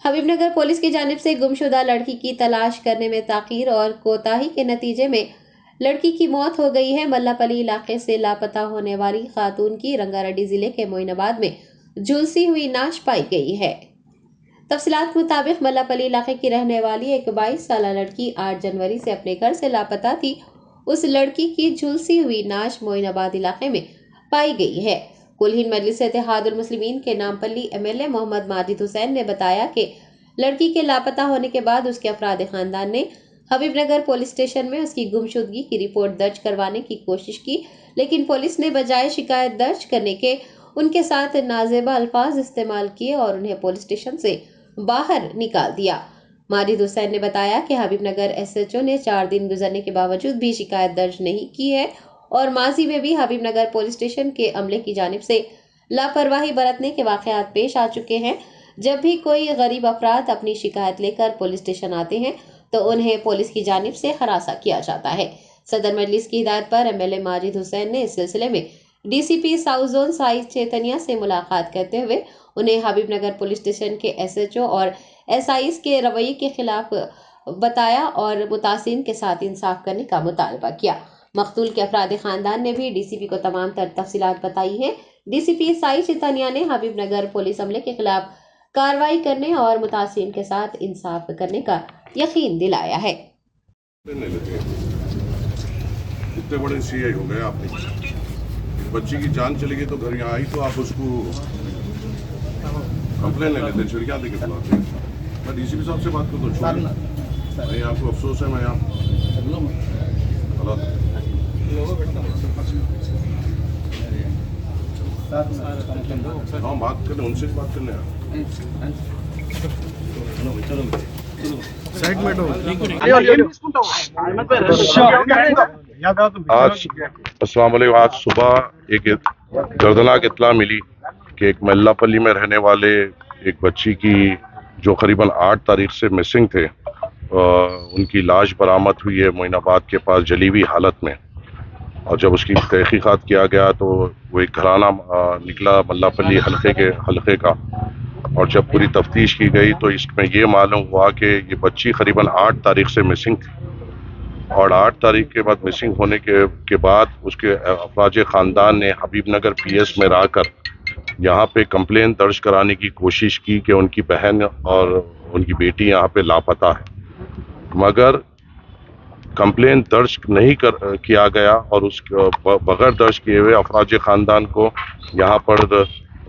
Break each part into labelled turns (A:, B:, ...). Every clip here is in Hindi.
A: हबीबनगर पुलिस की जानिब से गुमशुदा लड़की की तलाश करने में ताखीर और कोताही के नतीजे में लड़की की मौत हो गई है। मल्लापली इलाके से लापता होने वाली खातून की रंगारेड्डी जिले के मोइनाबाद में झुलसी हुई नाश पाई गई है। तफसीलात मुताबिक मल्लापली इलाके की रहने वाली एक 22 साल लड़की 8 जनवरी से अपने घर से लापता थी। उस लड़की की झुलसी हुई नाश मोइनाबाद इलाके में पाई गई है। कुल हिंद मजलिस इत्तेहादुल मुस्लिमीन के नामपल्ली एमएलए मोहम्मद माजिद हुसैन ने बताया कि लड़की के लापता होने के बाद उसके अफराद खानदान ने हबीबनगर पुलिस स्टेशन में उसकी गुमशुदगी की रिपोर्ट दर्ज करवाने की कोशिश की, लेकिन पुलिस ने बजाय शिकायत दर्ज करने के उनके साथ नाजेबा अल्फाज इस्तेमाल किए और उन्हें पुलिस स्टेशन से बाहर निकाल दिया। माजिद हुसैन ने बताया कि हबीबनगर एसएचओ ने 4 दिन गुजरने के बावजूद भी शिकायत दर्ज नहीं की है और माजी में भी हबीबनगर पुलिस स्टेशन के अमले की जानिब से लापरवाही बरतने के वाकयात पेश आ चुके हैं। जब भी कोई गरीब अफराद अपनी शिकायत लेकर पुलिस स्टेशन आते हैं तो उन्हें पुलिस की जानिब से हरासा किया जाता है। सदर मजलिस की हिदायत पर एमएलए माजिद हुसैन ने इस सिलसिले में DCP south zone size Chaitanya से मुलाकात करते हुए उन्हें हबीबनगर पुलिस स्टेशन के एसएचओ और एसआईज के रवैये के खिलाफ बताया और मुतासिन के साथ इंसाफ करने का मुतालबा किया। मकतूल के अफराद खानदान ने भी डीसीपी को तमाम तर तफसीलात बताई है। डीसीपी साइज चैतन्या ने हबीबनगर पुलिस अमले के खिलाफ कार्रवाई करने और मुतासिन के साथ इंसाफ करने का यकीन दिलाया है।
B: इतने बड़े सीआई हो गए आपने, बच्ची की जान चली गई तो घर यहाँ आई तो आप उसको कंप्लेन ले लेते, छिड़कियाँ देके बुलाते। मैं डीसीपी साहब से बात कर दूँ, छोड़िए, आपको अफसोस है, मैं यहाँ हाँ बात करें, उनसे बात कर लें। आज अस्सलाम वालेकुम। आज सुबह एक दर्दनाक इत्तला मिली कि एक मल्लापल्ली में रहने वाले एक बच्ची की जो करीबन 8 तारीख से मिसिंग थे, उनकी लाश बरामद हुई है मोइनाबाद के पास जली हुई हालत में। और जब उसकी तहकीकात किया गया तो वो एक घराना निकला मल्लापल्ली हल्के का। और जब पूरी तफ्तीश की गई तो इसमें ये मालूम हुआ कि ये बच्ची करीबन 8 तारीख से मिसिंग थी और 8 तारीख के बाद मिसिंग होने के बाद उसके अफराज ख़ानदान ने हबीबनगर पीएस में रहकर यहाँ पे कंप्लेन दर्ज कराने की कोशिश की कि उनकी बहन और उनकी बेटी यहाँ पे लापता है, मगर कंप्लेन दर्ज नहीं किया गया और उस बगैर दर्ज किए हुए अफराज ख़ानदान को यहाँ पर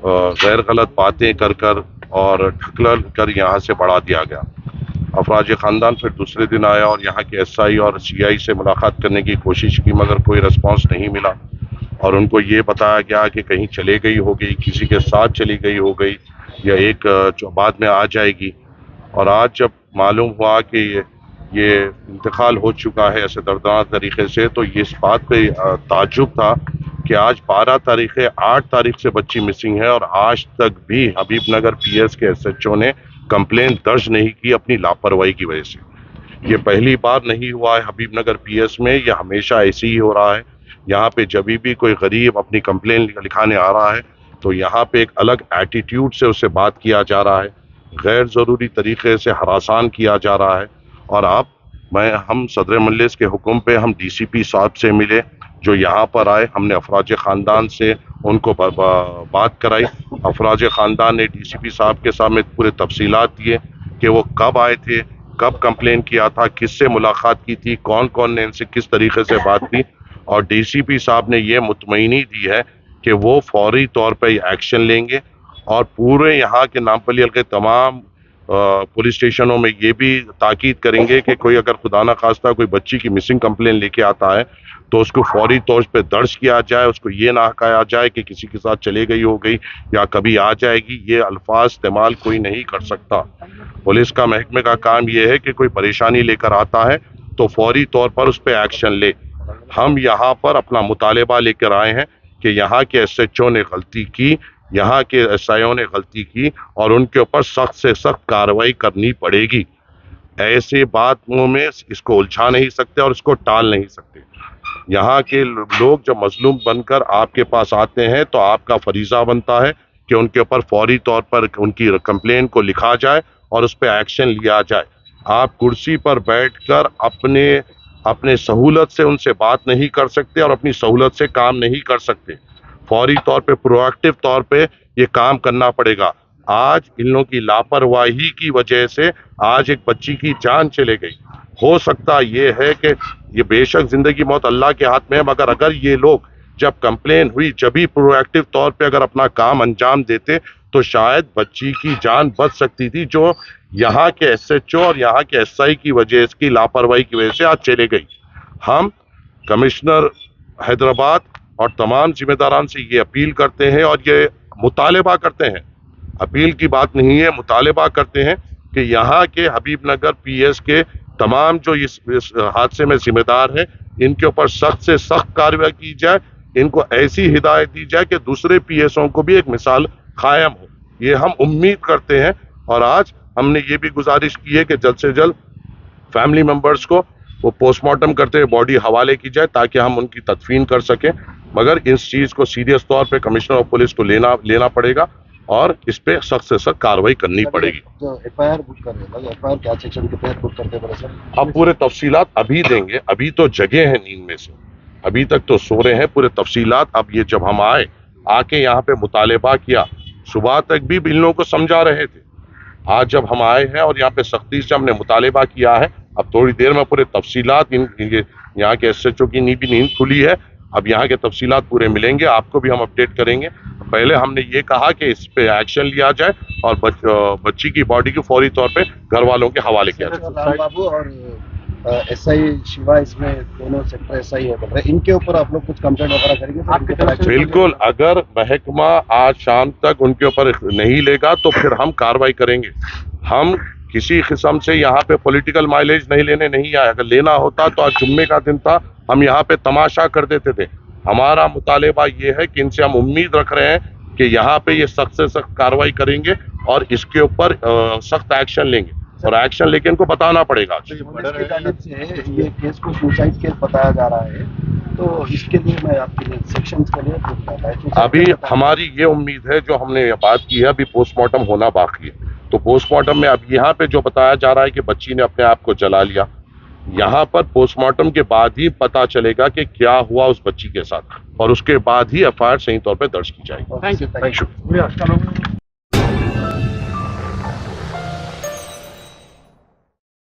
B: गैर गलत बातें कर और ढकल कर यहाँ से बढ़ा दिया गया। अफराज ख़ानदान फिर दूसरे दिन आया और यहाँ के एसआई और सीआई से मुलाकात करने की कोशिश की, मगर कोई रिस्पांस नहीं मिला और उनको ये बताया गया कि कहीं चले गई होगी, किसी के साथ चली गई हो गई या एक जो बाद में आ जाएगी। और आज जब मालूम हुआ कि ये इंतकाल हो चुका है ऐसे दर्दनाक तरीके से, तो ये इस बात पे ताज्जुब था कि आज 12 तारीख है, 8 तारीख से बच्ची मिसिंग है और आज तक भी हबीबनगर पीएस के एसएचओ ने कंप्लेन दर्ज नहीं की अपनी लापरवाही की वजह से। ये पहली बार नहीं हुआ है हबीबनगर पीएस में, ये हमेशा ऐसे ही हो रहा है। यहाँ पे जब भी कोई गरीब अपनी कंप्लेन लिखाने आ रहा है तो यहाँ पे एक अलग एटीट्यूड से उससे बात किया जा रहा है, गैर ज़रूरी तरीके से हरासान किया जा रहा है। और अब हम सदर मजलिस के हुक्म पे हम डीसीपी साहब से मिले जो यहाँ पर आए, हमने अफराज ख़ानदान से उनको बात कराई। अफराज ख़ानदान ने डीसीपी साहब के सामने पूरे तफसीलात दिए कि वो कब आए थे, कब कंप्लेन किया था, किससे मुलाकात की थी, कौन कौन ने इनसे किस तरीके से बात की। और डीसीपी साहब ने ये मुतमईनी दी है कि वो फौरी तौर पर एक्शन लेंगे और पूरे यहाँ के नामपल्ली हल्के तमाम पुलिस स्टेशनों में ये भी ताकीद करेंगे कि कोई अगर खुदा ना खास्ता कोई बच्ची की मिसिंग कंप्लेन लेके आता है तो उसको फौरी तौर पे दर्ज किया जाए, उसको ये ना कहा जाए कि किसी के साथ चले गई हो गई या कभी आ जाएगी। ये अल्फाज इस्तेमाल कोई नहीं कर सकता। पुलिस का महकमे का काम ये है कि कोई परेशानी लेकर आता है तो फौरी तौर पर उस पर एक्शन ले। हम यहाँ पर अपना मुतालबा लेकर आए हैं कि यहाँ के एसएचओ ने गलती की, यहाँ के एसआईओ ने गलती की और उनके ऊपर सख्त से सख्त कार्रवाई करनी पड़ेगी। ऐसे बातों में इसको उलझा नहीं सकते और इसको टाल नहीं सकते। यहाँ के लोग जब मजलूम बनकर आपके पास आते हैं तो आपका फरीज़ा बनता है कि उनके ऊपर फौरी तौर पर उनकी कंप्लेन को लिखा जाए और उस पर एक्शन लिया जाए। आप कुर्सी पर बैठकर अपने सहूलत से उनसे बात नहीं कर सकते और अपनी सहूलत से काम नहीं कर सकते। फौरी तौर पे प्रोएक्टिव तौर पे ये काम करना पड़ेगा। आज इन लोगों की लापरवाही की वजह से आज एक बच्ची की जान चले गई। हो सकता ये है कि ये बेशक जिंदगी मौत अल्लाह के हाथ में है, मगर अगर ये लोग जब कंप्लेन हुई जब भी प्रोएक्टिव तौर पे अगर अपना काम अंजाम देते तो शायद बच्ची की जान बच सकती थी, जो यहाँ के एसएचओ और यहाँ के एसआई की वजह की लापरवाही की वजह से आज चले गई। हम कमिश्नर हैदराबाद और तमाम जिम्मेदारान से ये अपील करते हैं और ये मुतालबा करते हैं, अपील की बात नहीं है, मुतालबा करते हैं कि यहाँ के हबीबनगर पीएस के तमाम जो इस हादसे में जिम्मेदार हैं, इनके ऊपर सख्त से सख्त कार्रवाई की जाए। इनको ऐसी हिदायत दी जाए कि दूसरे पीएसओ को भी एक मिसाल कायम हो। ये हम उम्मीद करते हैं और आज हमने ये भी गुजारिश की है कि जल्द से जल्द फैमिली मेंबर्स को वो पोस्टमार्टम करते हुए बॉडी हवाले की जाए ताकि हम उनकी तदफीन कर सकें। मगर इस चीज़ को सीरियस तौर पे कमिश्नर ऑफ पुलिस को लेना पड़ेगा और इस पे सख्त से सख्त कार्रवाई करनी पड़ेगी।
C: तो एफआईआर बुक कर रहे हैं, एफआईआर क्या सेक्शन के तहत बुक करते हैं सर?
B: अब पूरे तफसीलात अभी देंगे, अभी तो जगह है नींद में से, अभी तक तो सो रहे हैं। पूरे तफसीलात अब ये जब हम आके यहाँ पे मुतालबा किया, सुबह तक भी इन लोगों को समझा रहे थे। आज जब हम आए हैं और यहाँ पे सख्ती से हमने मुतालबा किया है, अब थोड़ी देर में पूरे तफसीलात यहाँ के एसएचओ की नींद खुली है, अब यहाँ के तफसीलात पूरे मिलेंगे, आपको भी हम अपडेट करेंगे। पहले हमने ये कहा कि इस पे एक्शन लिया जाए और बच्ची की बॉडी को फौरी तौर पे घर वालों के हवाले किया जाए।
C: राम बाबू और एसआई शिवा इसमें दोनों सेक्टर एसआई है, बोल रहे हैं, इनके ऊपर आप लोग कुछ कंप्लेंट वगैरह करेंगे?
B: बिल्कुल, अगर महकमा आज शाम तक उनके ऊपर नहीं लेगा तो फिर हम कार्रवाई करेंगे। हम किसी किस्म से यहाँ पे पॉलिटिकल माइलेज नहीं आया। अगर लेना होता तो आज जुम्मे का दिन था, हम यहाँ पे तमाशा कर देते थे। हमारा मुतालबा ये है कि इनसे हम उम्मीद रख रहे हैं कि यहाँ पे ये सख्त से सख्त कार्रवाई करेंगे और इसके ऊपर सख्त एक्शन लेंगे और एक्शन लेके इनको बताना पड़ेगा।
C: पुलिस की जानिब से ये केस को सुसाइड केस बताया जा रहा है, तो इसके लिए मैं आपके सेक्शंस के लिए
B: अभी हमारी ये उम्मीद है, जो हमने ये बात की है, अभी पोस्टमार्टम होना बाकी है, तो पोस्टमार्टम में अब यहाँ पे जो बताया जा रहा है कि बच्ची ने अपने आप को जला लिया, यहाँ पर पोस्टमार्टम के बाद ही पता चलेगा कि क्या हुआ उस बच्ची के साथ और उसके बाद ही एफआईआर सही तौर पे दर्ज की जाएगी।
C: Thank you.